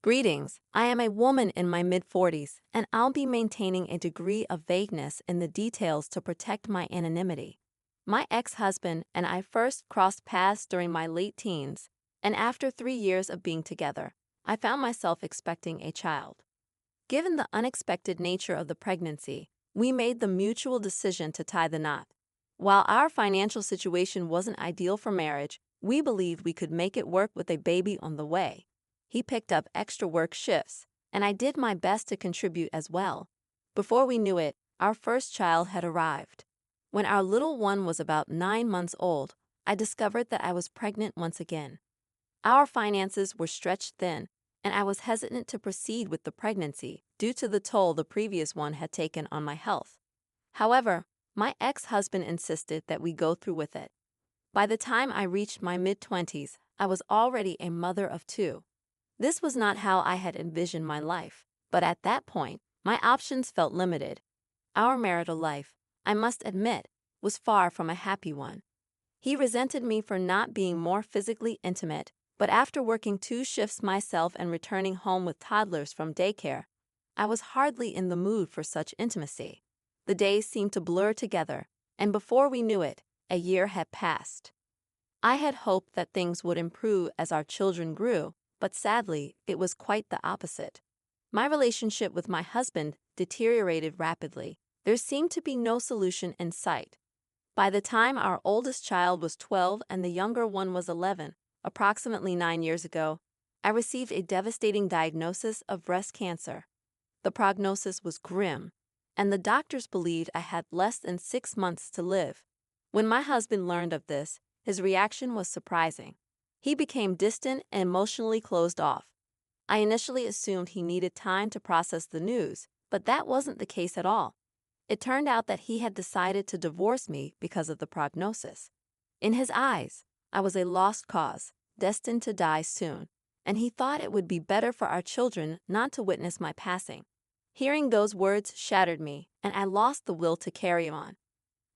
Greetings, I am a woman in my mid-40s, and I'll be maintaining a degree of vagueness in the details to protect my anonymity. My ex-husband and I first crossed paths during my late teens, and after 3 years of being together, I found myself expecting a child. Given the unexpected nature of the pregnancy, we made the mutual decision to tie the knot. While our financial situation wasn't ideal for marriage, we believed we could make it work with a baby on the way. He picked up extra work shifts, and I did my best to contribute as well. Before we knew it, our first child had arrived. When our little one was about 9 months old, I discovered that I was pregnant once again. Our finances were stretched thin, and I was hesitant to proceed with the pregnancy due to the toll the previous one had taken on my health. However, my ex-husband insisted that we go through with it. By the time I reached my mid-20s, I was already a mother of 2. This was not how I had envisioned my life, but at that point, my options felt limited. Our marital life, I must admit, was far from a happy one. He resented me for not being more physically intimate, but after working 2 shifts myself and returning home with toddlers from daycare, I was hardly in the mood for such intimacy. The days seemed to blur together, and before we knew it, a year had passed. I had hoped that things would improve as our children grew, but sadly, it was quite the opposite. My relationship with my husband deteriorated rapidly. There seemed to be no solution in sight. By the time our oldest child was 12 and the younger one was 11, approximately 9 years ago, I received a devastating diagnosis of breast cancer. The prognosis was grim, and the doctors believed I had less than 6 months to live. When my husband learned of this, his reaction was surprising. He became distant and emotionally closed off. I initially assumed he needed time to process the news, but that wasn't the case at all. It turned out that he had decided to divorce me because of the prognosis. In his eyes, I was a lost cause, destined to die soon, and he thought it would be better for our children not to witness my passing. Hearing those words shattered me, and I lost the will to carry on.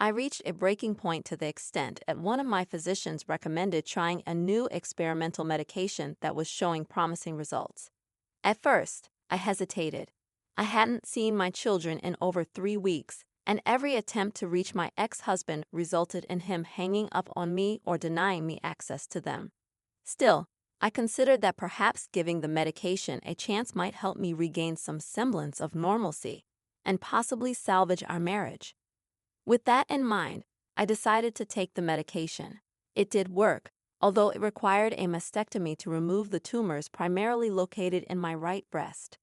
I reached a breaking point to the extent that one of my physicians recommended trying a new experimental medication that was showing promising results. At first, I hesitated. I hadn't seen my children in over 3 weeks, and every attempt to reach my ex-husband resulted in him hanging up on me or denying me access to them. Still, I considered that perhaps giving the medication a chance might help me regain some semblance of normalcy and possibly salvage our marriage. With that in mind, I decided to take the medication. It did work, although it required a mastectomy to remove the tumors primarily located in my right breast.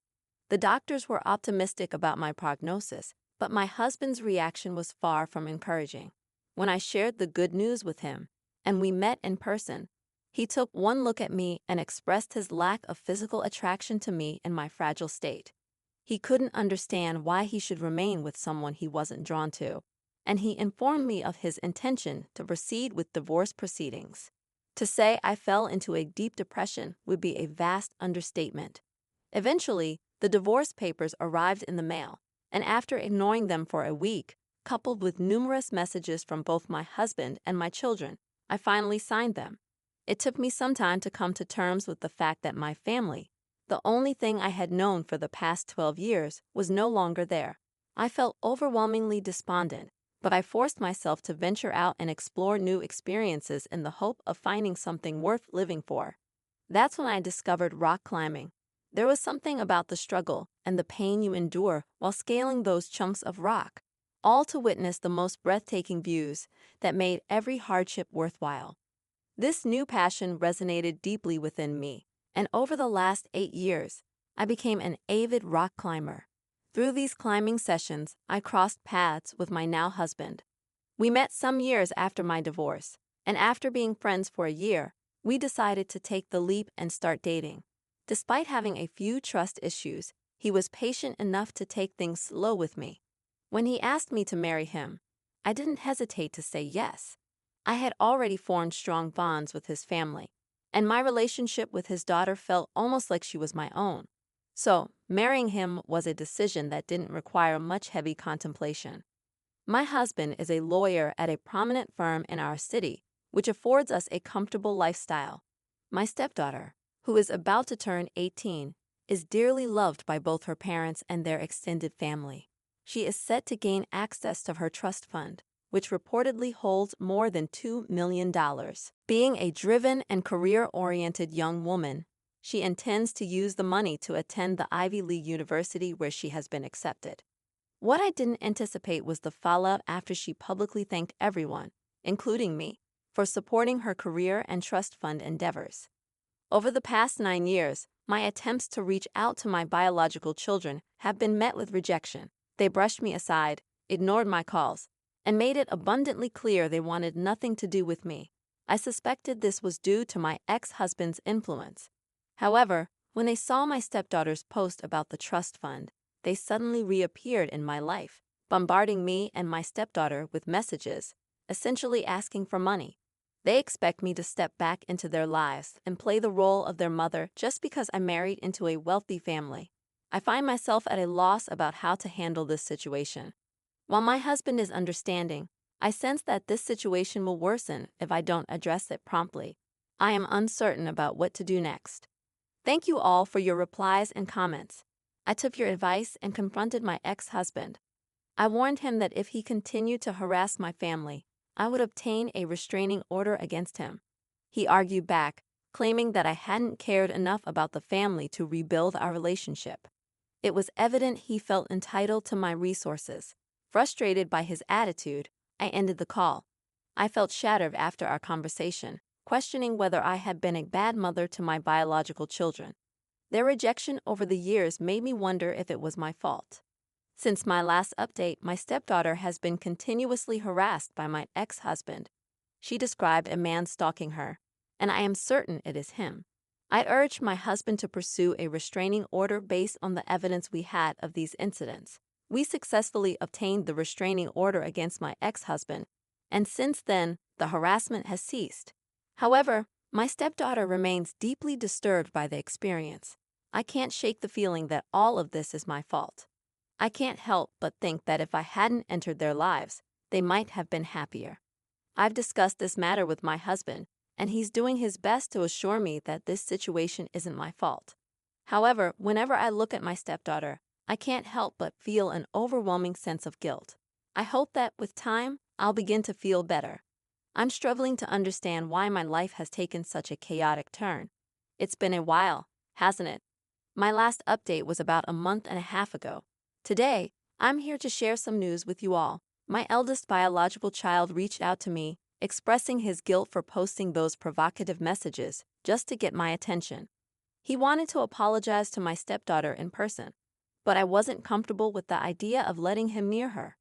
The doctors were optimistic about my prognosis, but my husband's reaction was far from encouraging. When I shared the good news with him, and we met in person, he took one look at me and expressed his lack of physical attraction to me in my fragile state. He couldn't understand why he should remain with someone he wasn't drawn to, and he informed me of his intention to proceed with divorce proceedings. To say I fell into a deep depression would be a vast understatement. Eventually, the divorce papers arrived in the mail, and after ignoring them for a week, coupled with numerous messages from both my husband and my children, I finally signed them. It took me some time to come to terms with the fact that my family, the only thing I had known for the past 12 years, was no longer there. I felt overwhelmingly despondent, but I forced myself to venture out and explore new experiences in the hope of finding something worth living for. That's when I discovered rock climbing. There was something about the struggle and the pain you endure while scaling those chunks of rock, all to witness the most breathtaking views that made every hardship worthwhile. This new passion resonated deeply within me, and over the last 8 years, I became an avid rock climber. Through these climbing sessions, I crossed paths with my now husband. We met some years after my divorce, and after being friends for a year, we decided to take the leap and start dating. Despite having a few trust issues, he was patient enough to take things slow with me. When he asked me to marry him, I didn't hesitate to say yes. I had already formed strong bonds with his family, and my relationship with his daughter felt almost like she was my own. So, marrying him was a decision that didn't require much heavy contemplation. My husband is a lawyer at a prominent firm in our city, which affords us a comfortable lifestyle. My stepdaughter, who is about to turn 18, is dearly loved by both her parents and their extended family. She is set to gain access to her trust fund, which reportedly holds more than $2 million. Being a driven and career-oriented young woman, she intends to use the money to attend the Ivy League university where she has been accepted. What I didn't anticipate was the fallout after she publicly thanked everyone, including me, for supporting her career and trust fund endeavors. Over the past 9 years, my attempts to reach out to my biological children have been met with rejection. They brushed me aside, ignored my calls, and made it abundantly clear they wanted nothing to do with me. I suspected this was due to my ex-husband's influence. However, when they saw my stepdaughter's post about the trust fund, they suddenly reappeared in my life, bombarding me and my stepdaughter with messages, essentially asking for money. They expect me to step back into their lives and play the role of their mother just because I married into a wealthy family. I find myself at a loss about how to handle this situation. While my husband is understanding, I sense that this situation will worsen if I don't address it promptly. I am uncertain about what to do next. Thank you all for your replies and comments. I took your advice and confronted my ex-husband. I warned him that if he continued to harass my family, I would obtain a restraining order against him. He argued back, claiming that I hadn't cared enough about the family to rebuild our relationship. It was evident he felt entitled to my resources. Frustrated by his attitude, I ended the call. I felt shattered after our conversation, questioning whether I had been a bad mother to my biological children. Their rejection over the years made me wonder if it was my fault. Since my last update, my stepdaughter has been continuously harassed by my ex-husband. She described a man stalking her, and I am certain it is him. I urged my husband to pursue a restraining order based on the evidence we had of these incidents. We successfully obtained the restraining order against my ex-husband, and since then, the harassment has ceased. However, my stepdaughter remains deeply disturbed by the experience. I can't shake the feeling that all of this is my fault. I can't help but think that if I hadn't entered their lives, they might have been happier. I've discussed this matter with my husband, and he's doing his best to assure me that this situation isn't my fault. However, whenever I look at my stepdaughter, I can't help but feel an overwhelming sense of guilt. I hope that with time, I'll begin to feel better. I'm struggling to understand why my life has taken such a chaotic turn. It's been a while, hasn't it? My last update was about a month and a half ago. Today, I'm here to share some news with you all. My eldest biological child reached out to me, expressing his guilt for posting those provocative messages just to get my attention. He wanted to apologize to my stepdaughter in person, but I wasn't comfortable with the idea of letting him near her.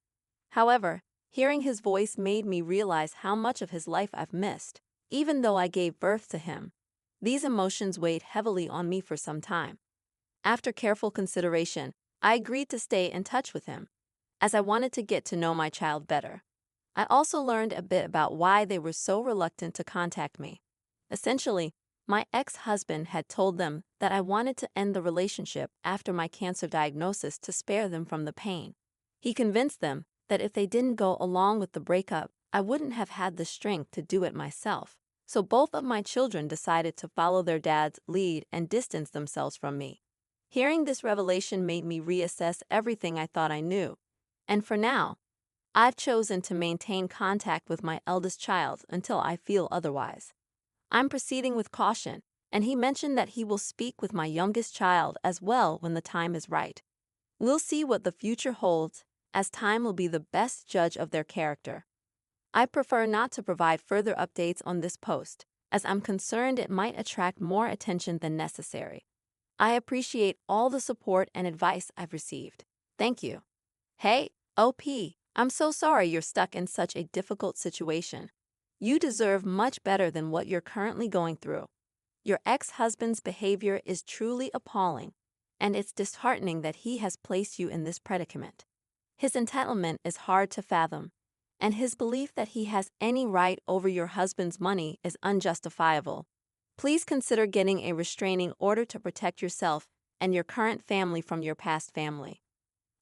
However, hearing his voice made me realize how much of his life I've missed, even though I gave birth to him. These emotions weighed heavily on me for some time. After careful consideration, I agreed to stay in touch with him, as I wanted to get to know my child better. I also learned a bit about why they were so reluctant to contact me. Essentially, my ex-husband had told them that I wanted to end the relationship after my cancer diagnosis to spare them from the pain. He convinced them that if they didn't go along with the breakup, I wouldn't have had the strength to do it myself. So both of my children decided to follow their dad's lead and distance themselves from me. Hearing this revelation made me reassess everything I thought I knew. And for now, I've chosen to maintain contact with my eldest child until I feel otherwise. I'm proceeding with caution, and he mentioned that he will speak with my youngest child as well when the time is right. We'll see what the future holds, as time will be the best judge of their character. I prefer not to provide further updates on this post, as I'm concerned it might attract more attention than necessary. I appreciate all the support and advice I've received. Thank you. Hey, OP, I'm so sorry you're stuck in such a difficult situation. You deserve much better than what you're currently going through. Your ex-husband's behavior is truly appalling, and it's disheartening that he has placed you in this predicament. His entitlement is hard to fathom, and his belief that he has any right over your husband's money is unjustifiable. Please consider getting a restraining order to protect yourself and your current family from your past family.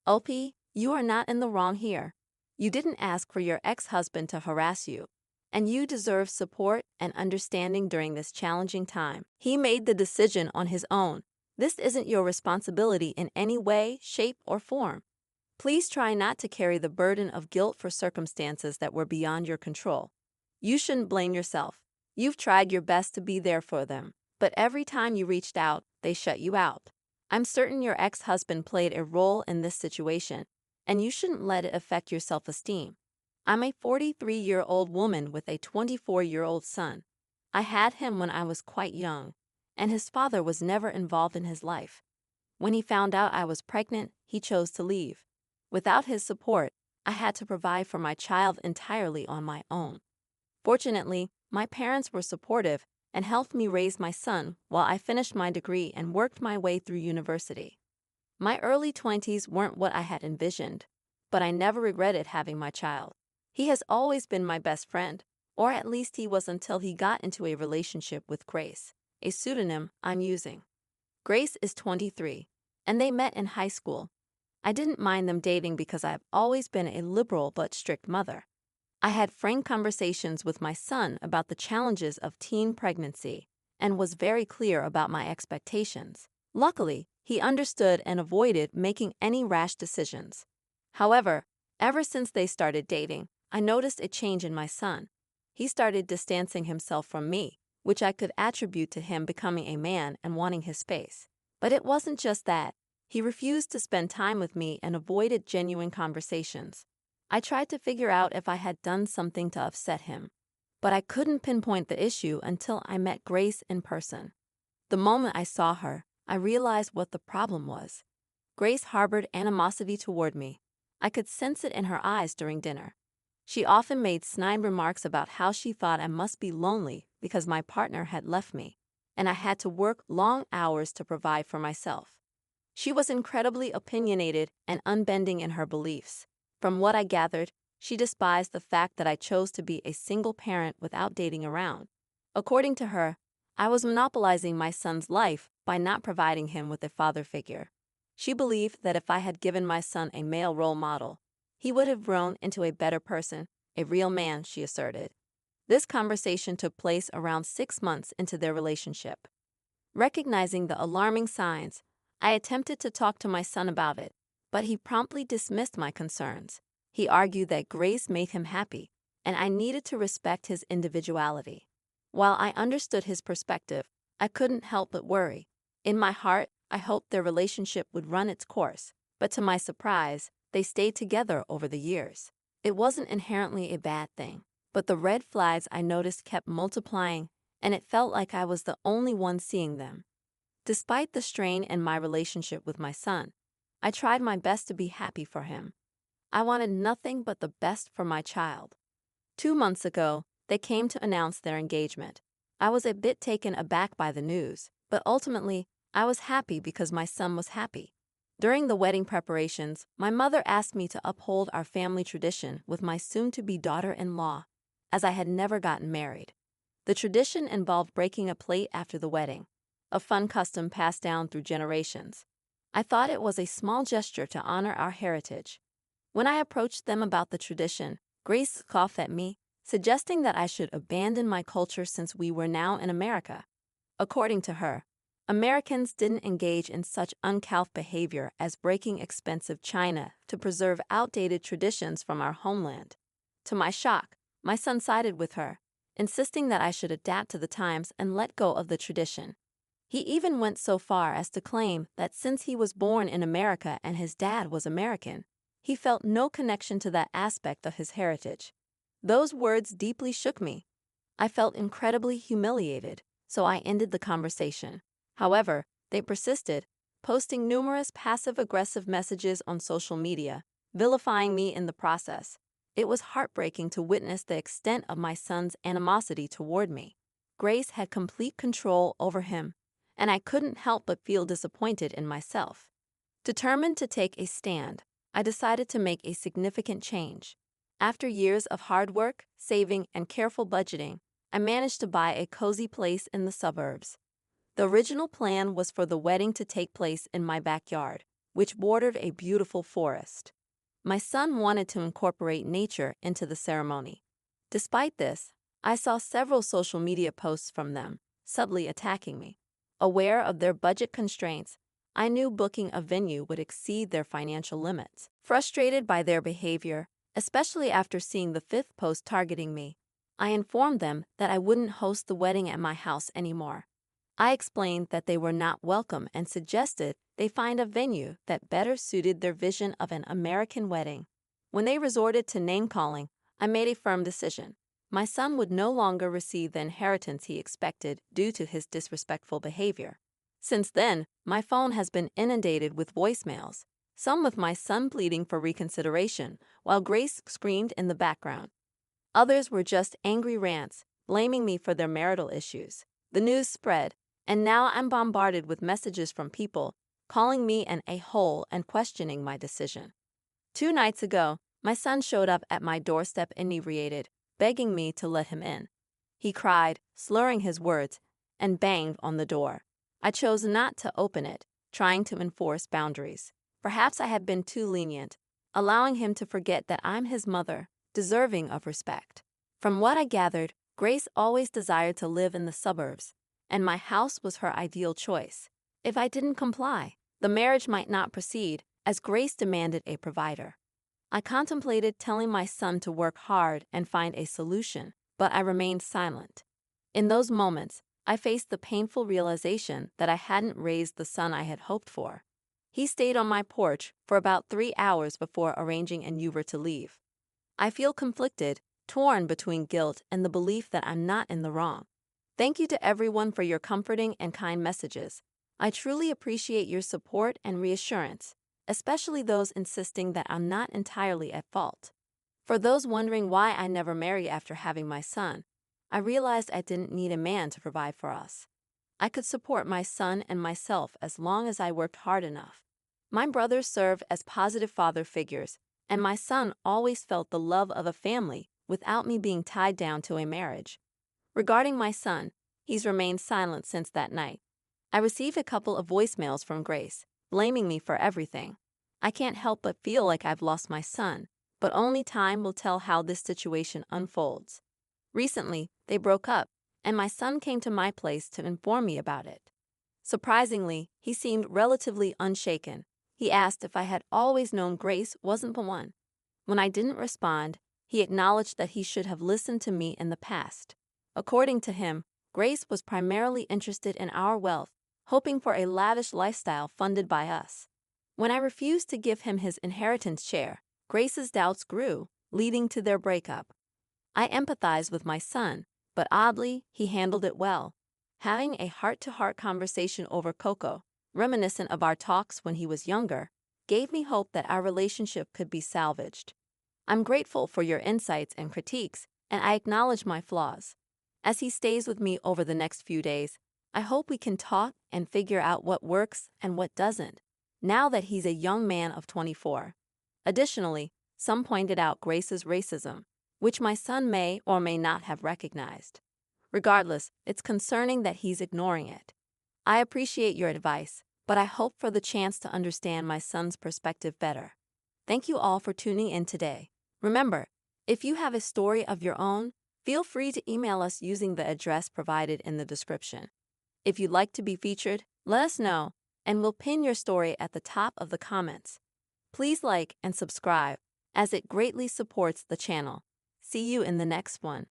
OP, you are not in the wrong here. You didn't ask for your ex-husband to harass you, and you deserve support and understanding during this challenging time. He made the decision on his own. This isn't your responsibility in any way, shape, or form. Please try not to carry the burden of guilt for circumstances that were beyond your control. You shouldn't blame yourself. You've tried your best to be there for them, but every time you reached out, they shut you out. I'm certain your ex-husband played a role in this situation, and you shouldn't let it affect your self-esteem. I'm a 43-year-old woman with a 24-year-old son. I had him when I was quite young, and his father was never involved in his life. When he found out I was pregnant, he chose to leave. Without his support, I had to provide for my child entirely on my own. Fortunately, my parents were supportive and helped me raise my son while I finished my degree and worked my way through university. My early 20s weren't what I had envisioned, but I never regretted having my child. He has always been my best friend, or at least he was until he got into a relationship with Grace, a pseudonym I'm using. Grace is 23, and they met in high school. I didn't mind them dating because I've always been a liberal but strict mother. I had frank conversations with my son about the challenges of teen pregnancy and was very clear about my expectations. Luckily, he understood and avoided making any rash decisions. However, ever since they started dating, I noticed a change in my son. He started distancing himself from me, which I could attribute to him becoming a man and wanting his space. But it wasn't just that. He refused to spend time with me and avoided genuine conversations. I tried to figure out if I had done something to upset him, but I couldn't pinpoint the issue until I met Grace in person. The moment I saw her, I realized what the problem was. Grace harbored animosity toward me. I could sense it in her eyes during dinner. She often made snide remarks about how she thought I must be lonely because my partner had left me, and I had to work long hours to provide for myself. She was incredibly opinionated and unbending in her beliefs. From what I gathered, she despised the fact that I chose to be a single parent without dating around. According to her, I was monopolizing my son's life by not providing him with a father figure. She believed that if I had given my son a male role model, he would have grown into a better person, a real man, she asserted. This conversation took place around 6 months into their relationship. Recognizing the alarming signs, I attempted to talk to my son about it, but he promptly dismissed my concerns. He argued that Grace made him happy, and I needed to respect his individuality. While I understood his perspective, I couldn't help but worry. In my heart, I hoped their relationship would run its course, but to my surprise, they stayed together over the years. It wasn't inherently a bad thing, but the red flags I noticed kept multiplying, and it felt like I was the only one seeing them. Despite the strain in my relationship with my son, I tried my best to be happy for him. I wanted nothing but the best for my child. 2 months ago, they came to announce their engagement. I was a bit taken aback by the news, but ultimately, I was happy because my son was happy. During the wedding preparations, my mother asked me to uphold our family tradition with my soon-to-be daughter-in-law, as I had never gotten married. The tradition involved breaking a plate after the wedding, a fun custom passed down through generations. I thought it was a small gesture to honor our heritage. When I approached them about the tradition, Grace scoffed at me, suggesting that I should abandon my culture since we were now in America. According to her, Americans didn't engage in such uncouth behavior as breaking expensive china to preserve outdated traditions from our homeland. To my shock, my son sided with her, insisting that I should adapt to the times and let go of the tradition. He even went so far as to claim that since he was born in America and his dad was American, he felt no connection to that aspect of his heritage. Those words deeply shook me. I felt incredibly humiliated, so I ended the conversation. However, they persisted, posting numerous passive-aggressive messages on social media, vilifying me in the process. It was heartbreaking to witness the extent of my son's animosity toward me. Grace had complete control over him, and I couldn't help but feel disappointed in myself. Determined to take a stand, I decided to make a significant change. After years of hard work, saving, and careful budgeting, I managed to buy a cozy place in the suburbs. The original plan was for the wedding to take place in my backyard, which bordered a beautiful forest. My son wanted to incorporate nature into the ceremony. Despite this, I saw several social media posts from them, subtly attacking me. Aware of their budget constraints, I knew booking a venue would exceed their financial limits. Frustrated by their behavior, especially after seeing the fifth post targeting me, I informed them that I wouldn't host the wedding at my house anymore. I explained that they were not welcome and suggested they find a venue that better suited their vision of an American wedding. When they resorted to name-calling, I made a firm decision. My son would no longer receive the inheritance he expected due to his disrespectful behavior. Since then, my phone has been inundated with voicemails, some with my son pleading for reconsideration, while Grace screamed in the background. Others were just angry rants, blaming me for their marital issues. The news spread, and now I'm bombarded with messages from people calling me an a-hole and questioning my decision. 2 nights ago, my son showed up at my doorstep inebriated, begging me to let him in. He cried, slurring his words, and banged on the door. I chose not to open it, trying to enforce boundaries. Perhaps I had been too lenient, allowing him to forget that I'm his mother, deserving of respect. From what I gathered, Grace always desired to live in the suburbs, and my house was her ideal choice. If I didn't comply, the marriage might not proceed, as Grace demanded a provider. I contemplated telling my son to work hard and find a solution, but I remained silent. In those moments, I faced the painful realization that I hadn't raised the son I had hoped for. He stayed on my porch for about 3 hours before arranging an Uber to leave. I feel conflicted, torn between guilt and the belief that I'm not in the wrong. Thank you to everyone for your comforting and kind messages. I truly appreciate your support and reassurance, especially those insisting that I'm not entirely at fault. For those wondering why I never married after having my son, I realized I didn't need a man to provide for us. I could support my son and myself as long as I worked hard enough. My brothers served as positive father figures, and my son always felt the love of a family without me being tied down to a marriage. Regarding my son, he's remained silent since that night. I received a couple of voicemails from Grace, blaming me for everything. I can't help but feel like I've lost my son, but only time will tell how this situation unfolds. Recently, they broke up, and my son came to my place to inform me about it. Surprisingly, he seemed relatively unshaken. He asked if I had always known Grace wasn't the one. When I didn't respond, he acknowledged that he should have listened to me in the past. According to him, Grace was primarily interested in our wealth, hoping for a lavish lifestyle funded by us. When I refused to give him his inheritance share, Grace's doubts grew, leading to their breakup. I empathized with my son, but oddly, he handled it well. Having a heart-to-heart conversation over cocoa, reminiscent of our talks when he was younger, gave me hope that our relationship could be salvaged. I'm grateful for your insights and critiques, and I acknowledge my flaws. As he stays with me over the next few days, I hope we can talk and figure out what works and what doesn't, now that he's a young man of 24. Additionally, some pointed out Grace's racism, which my son may or may not have recognized. Regardless, it's concerning that he's ignoring it. I appreciate your advice, but I hope for the chance to understand my son's perspective better. Thank you all for tuning in today. Remember, if you have a story of your own, feel free to email us using the address provided in the description. If you'd like to be featured, let us know, and we'll pin your story at the top of the comments. Please like and subscribe, as it greatly supports the channel. See you in the next one.